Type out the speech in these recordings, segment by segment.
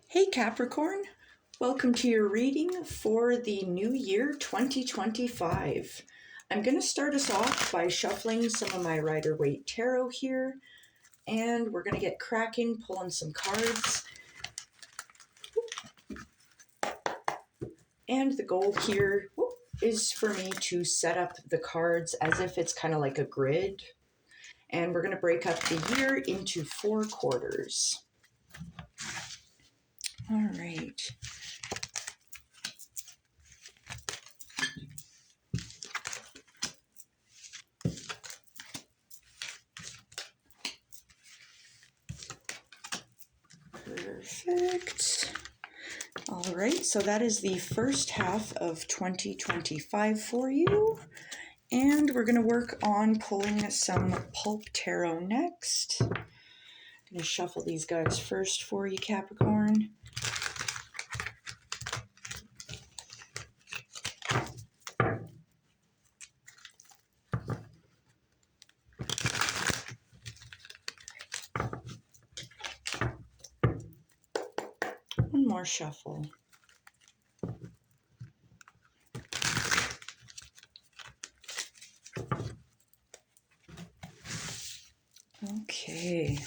Hey Capricorn, welcome to your reading for the new year 2025. I'm going to start us off by shuffling some of my rider-waite tarot here, and we're going to get cracking, pulling some cards. And the goal here is for me to set up the cards as if it's kind of like a grid. And we're going to break up the year into 4 quarters. All right. Perfect. All right, so that is the first half of 2025 for you. And we're going to work on pulling some Pulp Tarot next. I'm going to shuffle these guys first for you, Capricorn. One more shuffle. Okay.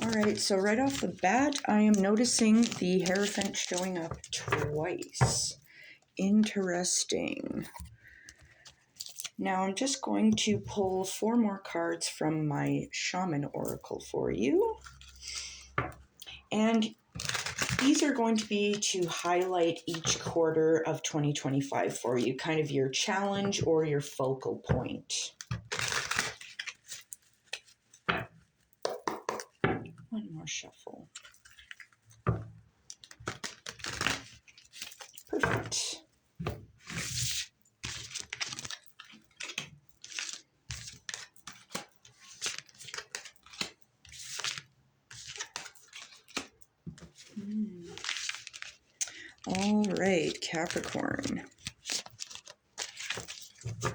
All right, so right off the bat, I am noticing the Hierophant showing up twice. Interesting. Now I'm just going to pull 4 more cards from my Shaman Oracle for you. And these are going to be to highlight each quarter of 2025 for you, kind of your challenge or your focal point. One more shuffle. Perfect. All right, Capricorn. All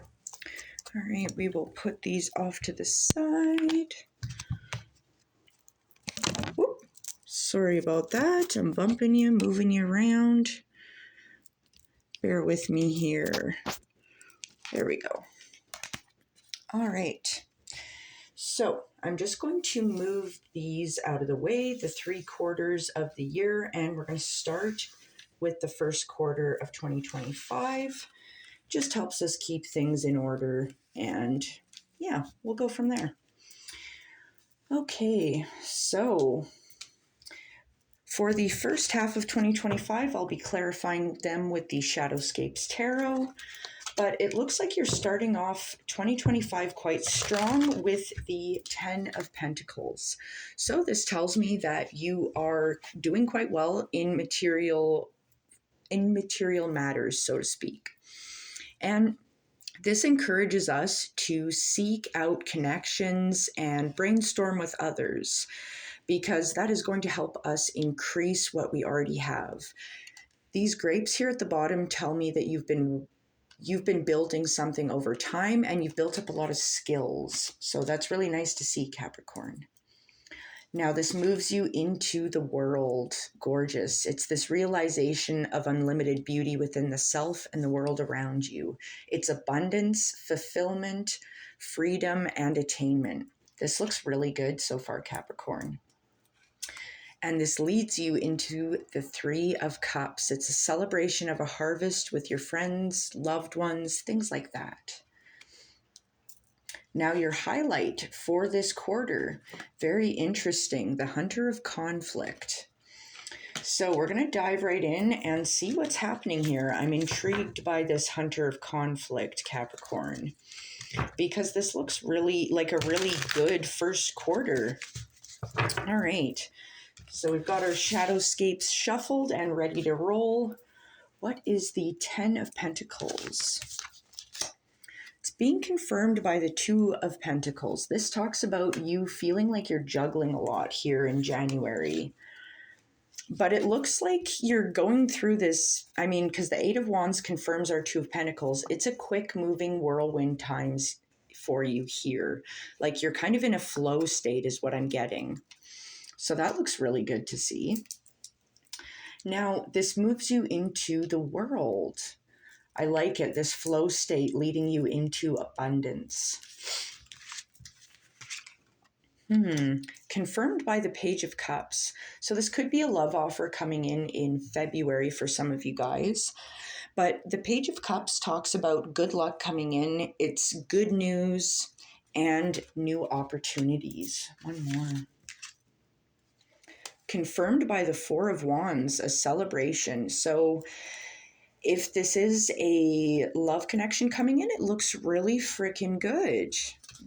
right, we will put these off to the side. Whoop. Sorry about that. I'm bumping you, moving you around. Bear with me here. There we go. All right. So I'm just going to move these out of the way, the 3 quarters of the year, and we're going to start with the first quarter of 2025. Just helps us keep things in order, and yeah, we'll go from there. Okay, so for the first half of 2025, I'll be clarifying them with the Shadowscapes Tarot, but it looks like you're starting off 2025 quite strong with the 10 of Pentacles. So this tells me that you are doing quite well in material matters, so to speak. And this encourages us to seek out connections and brainstorm with others, because that is going to help us increase what we already have. These grapes here at the bottom tell me that you've been building something over time and you've built up a lot of skills. So that's really nice to see, Capricorn. Now this moves you into the world. Gorgeous. It's this realization of unlimited beauty within the self and the world around you. It's abundance, fulfillment, freedom, and attainment. This looks really good so far, Capricorn. And this leads you into the 3 of Cups. It's a celebration of a harvest with your friends, loved ones, things like that. Now your highlight for this quarter, very interesting, the Hunter of Conflict. So we're going to dive right in and see what's happening here. I'm intrigued by this Hunter of Conflict, Capricorn, because this looks really like a really good first quarter. All right. So we've got our Shadowscapes shuffled and ready to roll. What is the 10 of Pentacles? It's being confirmed by the 2 of Pentacles. This talks about you feeling like you're juggling a lot here in January. But it looks like you're going through this. I mean, because the Eight of Wands confirms our Two of Pentacles, it's a quick moving whirlwind times for you here. Like you're kind of in a flow state, is what I'm getting. So that looks really good to see. Now, this moves you into the world. I like it, this flow state leading you into abundance. Confirmed by the Page of Cups. So this could be a love offer coming in February for some of you guys. But the Page of Cups talks about good luck coming in. It's good news and new opportunities. One more. Confirmed by the Four of Wands, a celebration. So if this is a love connection coming in, it looks really freaking good.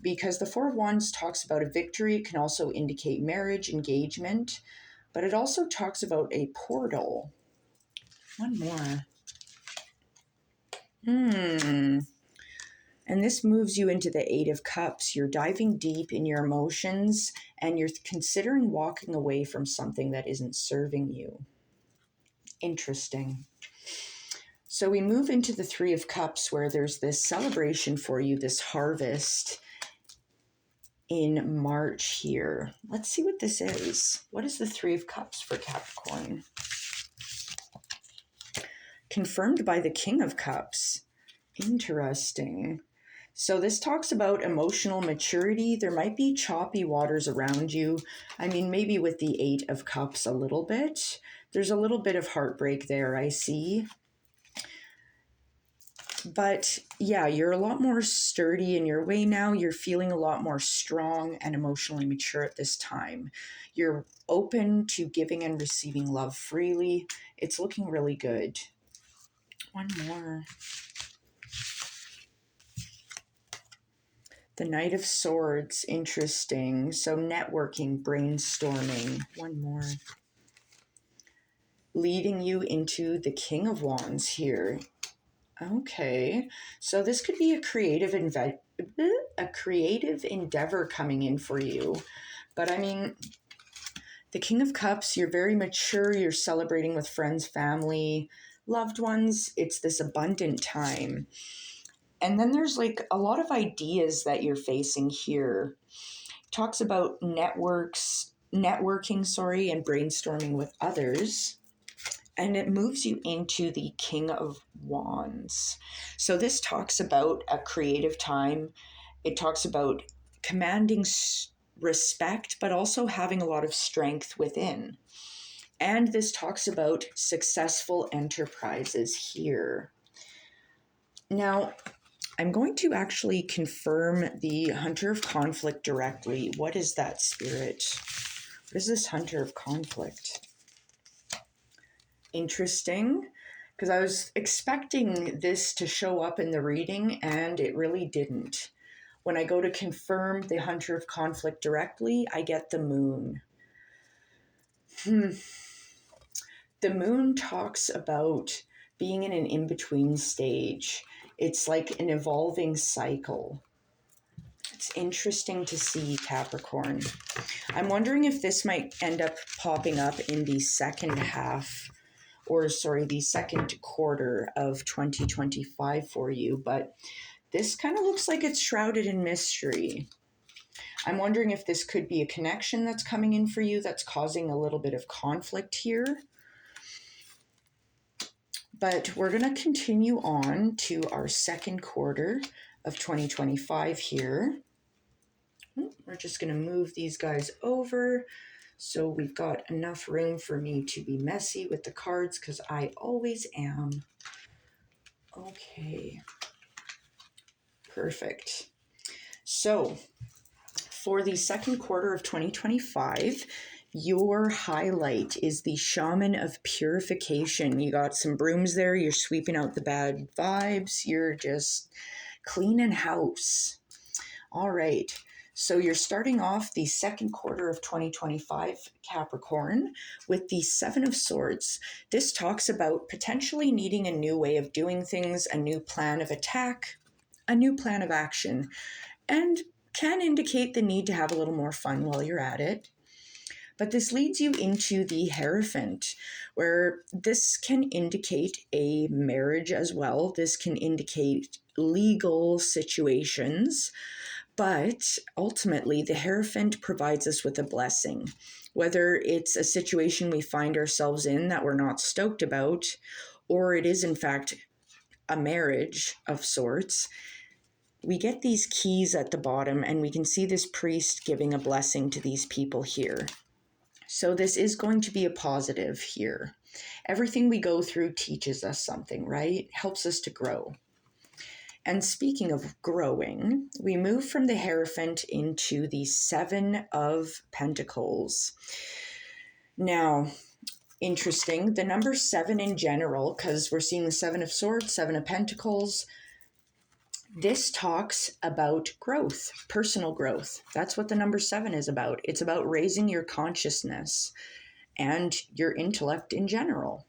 Because the Four of Wands talks about a victory. It can also indicate marriage, engagement, but it also talks about a portal. One more. And this moves you into the Eight of Cups. You're diving deep in your emotions and you're considering walking away from something that isn't serving you. Interesting. So we move into the Three of Cups where there's this celebration for you, this harvest in March here. Let's see what this is. What is the Three of Cups for Capricorn? Confirmed by the King of Cups. Interesting. So this talks about emotional maturity. There might be choppy waters around you. I mean, maybe with the Eight of Cups a little bit. There's a little bit of heartbreak there, I see. But yeah, you're a lot more sturdy in your way now. You're feeling a lot more strong and emotionally mature at this time. You're open to giving and receiving love freely. It's looking really good. One more. The Knight of Swords, interesting. So networking, brainstorming. One more. Leading you into the King of Wands here. Okay, so this could be a creative endeavor coming in for you. But I mean, the King of Cups, you're very mature. You're celebrating with friends, family, loved ones. It's this abundant time. And then there's like a lot of ideas that you're facing here. Talks about networking, and brainstorming with others. And it moves you into the King of Wands. So this talks about a creative time. It talks about commanding respect, but also having a lot of strength within. And this talks about successful enterprises here. Now, I'm going to actually confirm the Hunter of Conflict directly. What is that, Spirit? What is this Hunter of Conflict? Interesting, because I was expecting this to show up in the reading and it really didn't. When I go to confirm the Hunter of Conflict directly, I get the Moon. The Moon talks about being in an in-between stage. It's like an evolving cycle. It's interesting to see, Capricorn. I'm wondering if this might end up popping up in the second quarter of 2025 for you, but this kind of looks like it's shrouded in mystery. I'm wondering if this could be a connection that's coming in for you that's causing a little bit of conflict here. But we're going to continue on to our second quarter of 2025 here. We're just going to move these guys over. So we've got enough room for me to be messy with the cards because I always am. Okay. Perfect. So for the second quarter of 2025, your highlight is the Shaman of Purification. You got some brooms there. You're sweeping out the bad vibes. You're just cleaning house. All right. So you're starting off the second quarter of 2025, Capricorn, with the Seven of Swords. This talks about potentially needing a new way of doing things, a new plan of attack, a new plan of action, and can indicate the need to have a little more fun while you're at it. But this leads you into the Hierophant, where this can indicate a marriage as well. This can indicate legal situations. But ultimately, the Hierophant provides us with a blessing. Whether it's a situation we find ourselves in that we're not stoked about, or it is in fact a marriage of sorts, we get these keys at the bottom and we can see this priest giving a blessing to these people here. So this is going to be a positive here. Everything we go through teaches us something, right? Helps us to grow. And speaking of growing, we move from the Hierophant into the Seven of Pentacles. Now, interesting, the number 7 in general, because we're seeing the 7 of Swords, 7 of Pentacles. This talks about growth, personal growth. That's what the number 7 is about. It's about raising your consciousness and your intellect in general.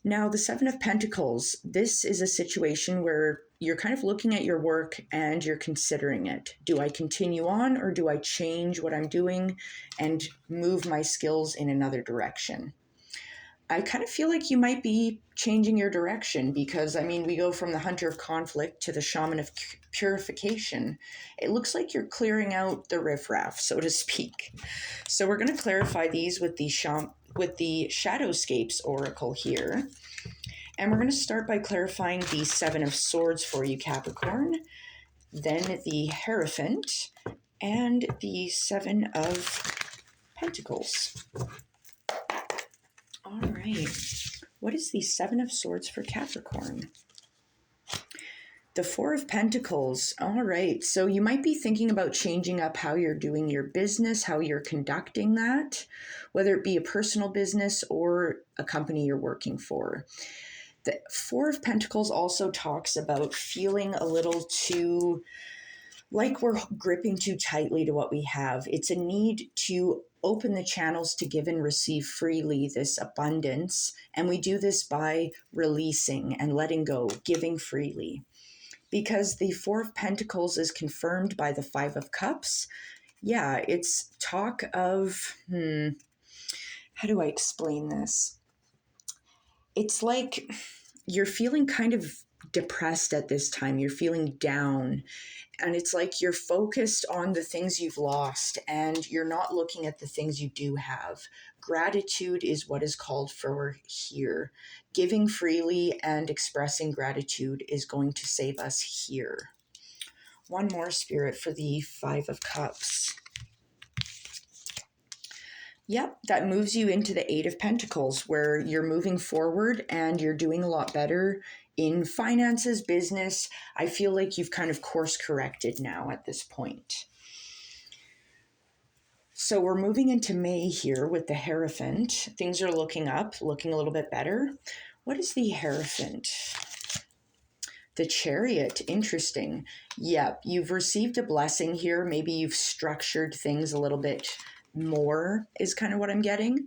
Now, the 7 of Pentacles, this is a situation where you're kind of looking at your work and you're considering it. Do I continue on or do I change what I'm doing and move my skills in another direction? I kind of feel like you might be changing your direction because, I mean, we go from the Hunter of Conflict to the Shaman of Purification. It looks like you're clearing out the riffraff, so to speak. So we're going to clarify these with the Shadowscapes Oracle here. And we're going to start by clarifying the 7 of Swords for you, Capricorn, then the Hierophant, and the 7 of Pentacles. All right. What is the 7 of Swords for Capricorn? The 4 of Pentacles. All right. So you might be thinking about changing up how you're doing your business, how you're conducting that, whether it be a personal business or a company you're working for. The 4 of Pentacles also talks about feeling a little too, like we're gripping too tightly to what we have. It's a need to open the channels to give and receive freely this abundance. And we do this by releasing and letting go, giving freely. Because the 4 of Pentacles is confirmed by the 5 of Cups. Yeah, it's talk of, how do I explain this? It's like you're feeling kind of depressed at this time. You're feeling down. And it's like you're focused on the things you've lost and you're not looking at the things you do have. Gratitude is what is called for here. Giving freely and expressing gratitude is going to save us here. One more, Spirit, for the 5 of Cups. Yep, that moves you into the 8 of Pentacles, where you're moving forward and you're doing a lot better in finances, business. I feel like you've kind of course corrected now at this point. So we're moving into May here with the Hierophant. Things are looking up, looking a little bit better. What is the Hierophant? The Chariot, interesting. Yep, you've received a blessing here. Maybe you've structured things a little bit more is kind of what I'm getting,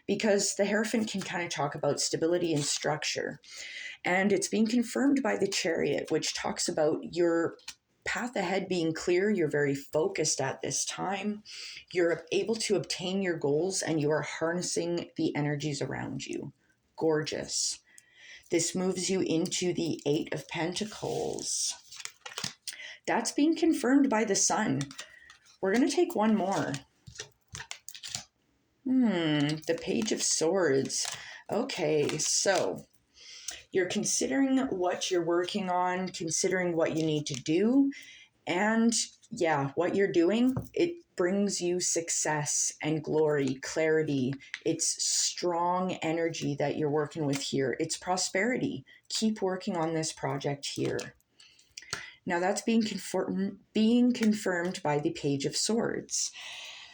because the Hierophant can kind of talk about stability and structure. And it's being confirmed by the Chariot, which talks about your path ahead being clear. You're very focused at this time. You're able to obtain your goals and you are harnessing the energies around you. Gorgeous. This moves you into the 8 of Pentacles. That's being confirmed by the Sun. We're going to take one more. The Page of Swords. Okay, so you're considering what you're working on, considering what you need to do, and yeah, what you're doing, it brings you success and glory, clarity. It's strong energy that you're working with here. It's prosperity. Keep working on this project here. Now that's being confirmed by the Page of Swords.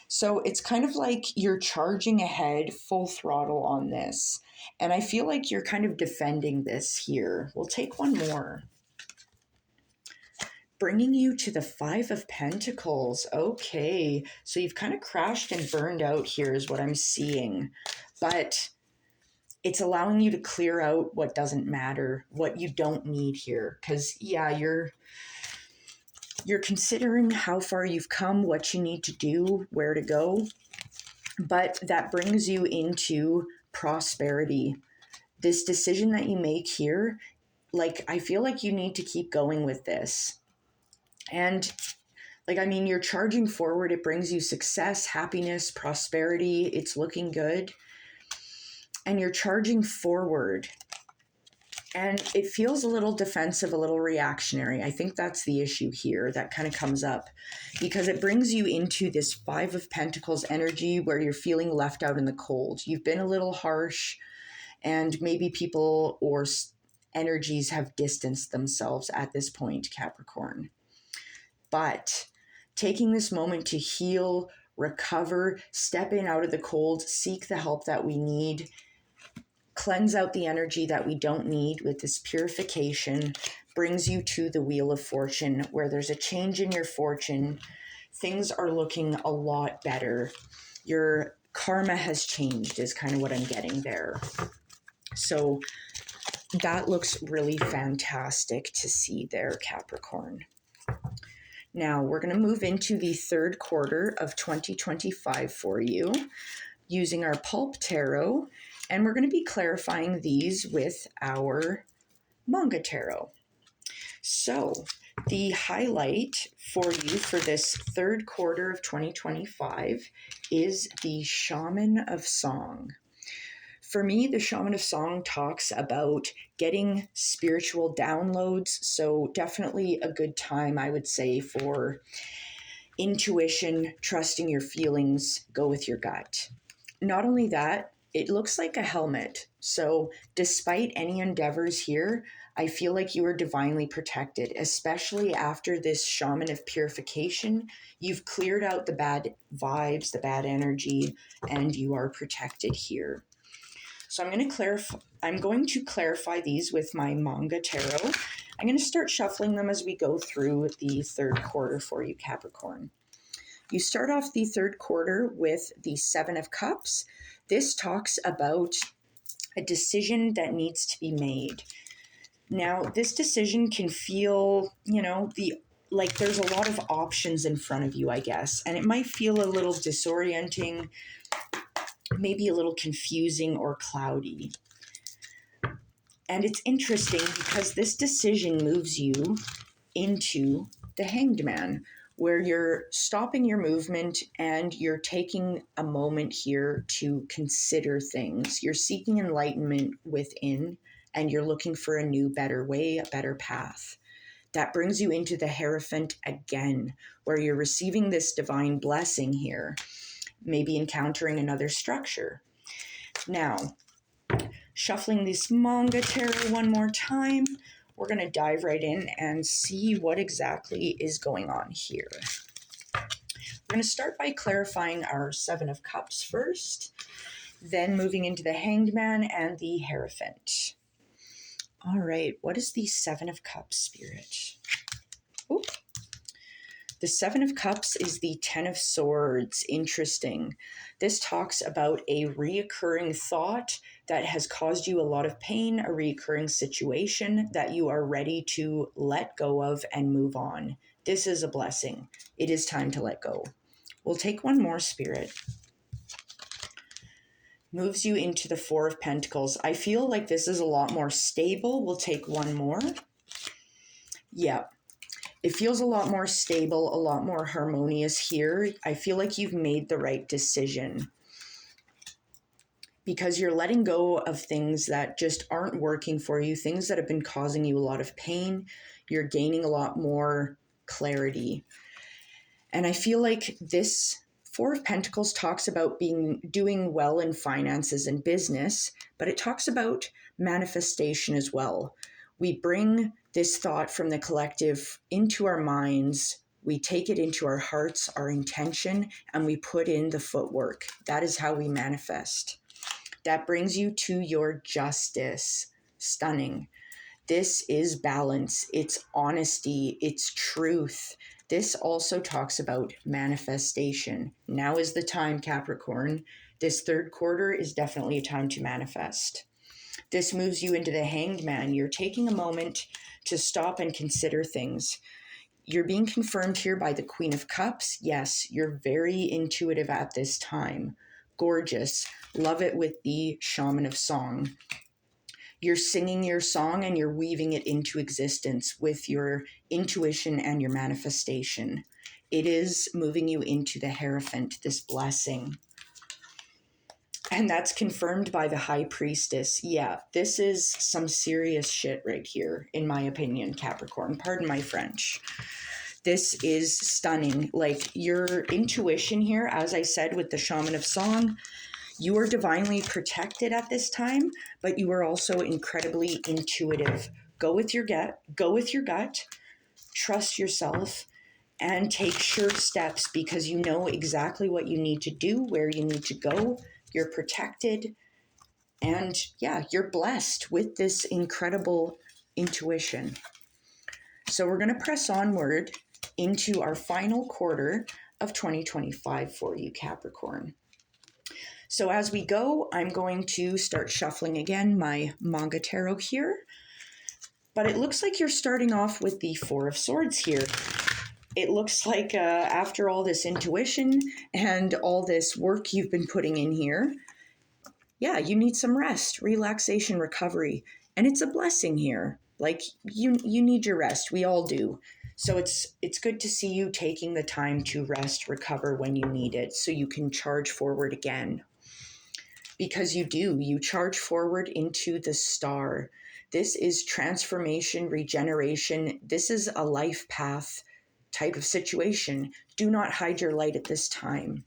So it's kind of like you're charging ahead full throttle on this. And I feel like you're kind of defending this here. We'll take one more. Bringing you to the 5 of Pentacles. Okay, so you've kind of crashed and burned out here is what I'm seeing. But it's allowing you to clear out what doesn't matter, what you don't need here. Because, yeah, you're considering how far you've come, what you need to do, where to go. but that brings you into prosperity. This decision that you make here, like, I feel like you need to keep going with this. And like, I mean, you're charging forward. It brings you success, happiness, prosperity. It's looking good. And you're charging forward. And it feels a little defensive, a little reactionary. I think that's the issue here that kind of comes up, because it brings you into this Five of Pentacles energy where you're feeling left out in the cold. You've been a little harsh, and maybe people or energies have distanced themselves at this point, Capricorn. But taking this moment to heal, recover, step in out of the cold, seek the help that we need, cleanse out the energy that we don't need with this purification, brings you to the Wheel of Fortune, where there's a change in your fortune. Things are looking a lot better. Your karma has changed is kind of what I'm getting there. So that looks really fantastic to see there, Capricorn. Now we're going to move into the third quarter of 2025 for you using our Pulp Tarot, and we're going to be clarifying these with our Manga Tarot. So the highlight for you for this third quarter of 2025 is the Shaman of Song. For me, the Shaman of Song talks about getting spiritual downloads, so definitely a good time, I would say, for intuition, trusting your feelings, go with your gut. Not only that, it looks like a helmet. So despite any endeavors here, I feel like you are divinely protected, especially after this Shaman of Purification. You've cleared out the bad vibes, the bad energy, and you are protected here. So I'm going to clarify these with my Manga Tarot. I'm going to start shuffling them as we go through the third quarter for you, Capricorn. You start off the third quarter with the Seven of Cups. This talks about a decision that needs to be made. Now, this decision can feel, like there's a lot of options in front of you, I guess, and it might feel a little disorienting, maybe a little confusing or cloudy. And it's interesting because this decision moves you into the Hanged Man, where you're stopping your movement and you're taking a moment here to consider things. You're seeking enlightenment within, and you're looking for a new, better way, a better path. That brings you into the Hierophant again, where you're receiving this divine blessing here, maybe encountering another structure. Now, shuffling this Manga Tarot one more time, we're going to dive right in and see what exactly is going on here. We're going to start by clarifying our Seven of Cups first, then moving into the Hanged Man and the Hierophant. All right, what is the Seven of Cups, Spirit? Ooh. The Seven of Cups is the Ten of Swords. Interesting. This talks about a reoccurring thought that has caused you a lot of pain, a reoccurring situation that you are ready to let go of and move on. This is a blessing. It is time to let go. We'll take one more, Spirit. Moves you into the Four of Pentacles. I feel like this is a lot more stable. We'll take one more. Yeah. It feels a lot more stable, a lot more harmonious here. I feel like you've made the right decision because you're letting go of things that just aren't working for you, things that have been causing you a lot of pain. You're gaining a lot more clarity. And I feel like this Four of Pentacles talks about doing well in finances and business, but it talks about manifestation as well. We bring this thought from the collective into our minds, we take it into our hearts, our intention, and we put in the footwork. That is how we manifest. That brings you to your justice. Stunning. This is balance. It's honesty. It's truth. This also talks about manifestation. Now is the time, Capricorn. This third quarter is definitely a time to manifest. This moves you into the Hanged Man. You're taking a moment to stop and consider things. You're being confirmed here by the Queen of Cups. Yes, you're very intuitive at this time. gorgeous. Love it with the Shaman of Song. You're singing your song and you're weaving it into existence with your intuition and your manifestation. It is moving you into the Hierophant, this blessing. And that's confirmed by the High Priestess. Yeah, this is some serious shit right here, in my opinion, Capricorn. Pardon my French. This is stunning. Like, your intuition here, as I said with the Shaman of Song, you are divinely protected at this time, but you are also incredibly intuitive. Go with your gut, trust yourself, and take sure steps because you know exactly what you need to do, where you need to go. You're protected, and yeah, you're blessed with this incredible intuition. So we're going to press onward into our final quarter of 2025 for you, Capricorn. So as we go, I'm going to start shuffling again my Manga Tarot here. But it looks like you're starting off with the Four of Swords here. It looks like after all this intuition and all this work you've been putting in here, yeah, you need some rest, relaxation, recovery. And it's a blessing here. Like, you need your rest. We all do. So it's good to see you taking the time to rest, recover when you need it so you can charge forward again. Because you charge forward into the star. This is transformation, regeneration. This is a life path type of situation. Do not hide your light at this time.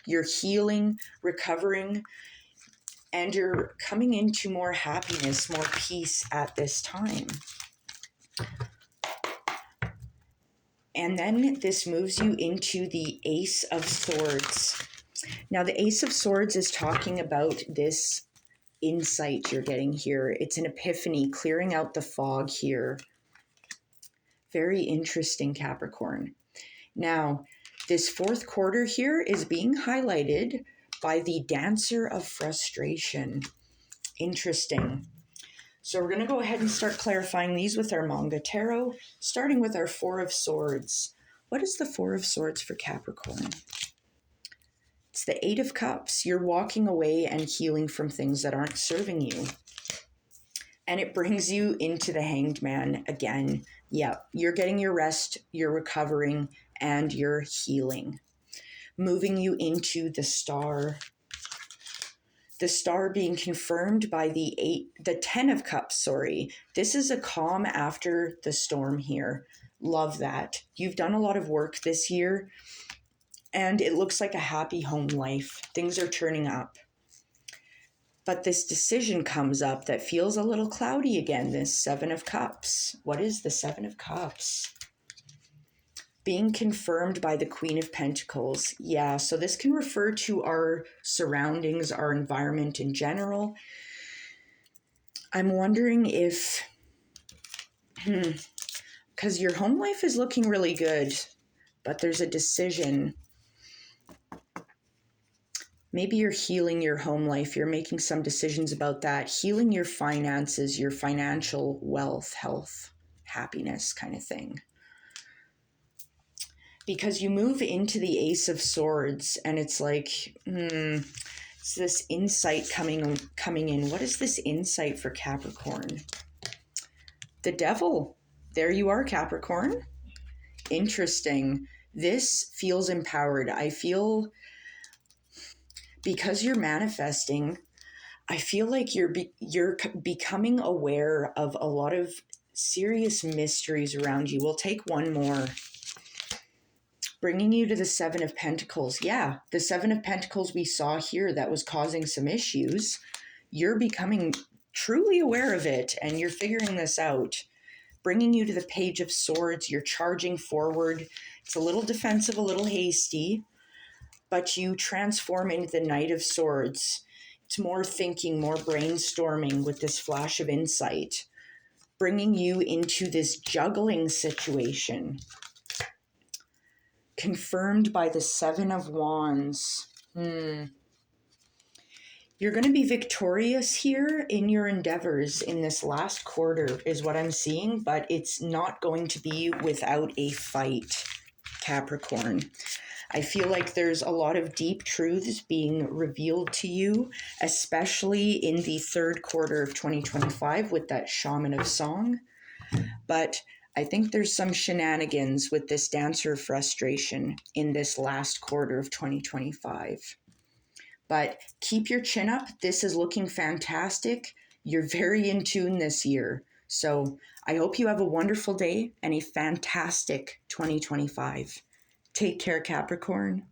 You're healing, recovering, and you're coming into more happiness, more peace at this time. And then this moves you into the Ace of Swords. Now, the Ace of Swords is talking about this insight you're getting here. It's an epiphany, clearing out the fog here. Very interesting, Capricorn. Now, this fourth quarter here is being highlighted by the Dancer of Frustration. Interesting. So we're going to go ahead and start clarifying these with our Manga Tarot, starting with our Four of Swords. What is the Four of Swords for Capricorn? It's the Eight of Cups. You're walking away and healing from things that aren't serving you. And it brings you into the Hanged Man again. Yeah, you're getting your rest, you're recovering, and you're healing. Moving you into the Star. The Star being confirmed by the Ten of Cups, sorry. This is a calm after the storm here. Love that. You've done a lot of work this year. And it looks like a happy home life. Things are turning up. But this decision comes up that feels a little cloudy again, this Seven of Cups. What is the Seven of Cups? Being confirmed by the Queen of Pentacles. Yeah, so this can refer to our surroundings, our environment in general. I'm wondering if, because your home life is looking really good, but there's a decision. Maybe you're healing your home life. You're making some decisions about that. Healing your finances, your financial wealth, health, happiness kind of thing. Because you move into the Ace of Swords and it's like, it's this insight coming in. What is this insight for Capricorn? The Devil. There you are, Capricorn. Interesting. This feels empowered. I feel... because you're manifesting, I feel like you're becoming aware of a lot of serious mysteries around you. We'll take one more. Bringing you to the Seven of Pentacles. Yeah, the Seven of Pentacles we saw here that was causing some issues. You're becoming truly aware of it and you're figuring this out. Bringing you to the Page of Swords. You're charging forward. It's a little defensive, a little hasty. But you transform into the Knight of Swords. It's more thinking, more brainstorming with this flash of insight, bringing you into this juggling situation. Confirmed by the Seven of Wands. You're going to be victorious here in your endeavors in this last quarter is what I'm seeing, but it's not going to be without a fight, Capricorn. I feel like there's a lot of deep truths being revealed to you, especially in the third quarter of 2025 with that Shaman of Song. But I think there's some shenanigans with this dancer frustration in this last quarter of 2025. But keep your chin up. This is looking fantastic. You're very in tune this year. So I hope you have a wonderful day and a fantastic 2025. Take care, Capricorn.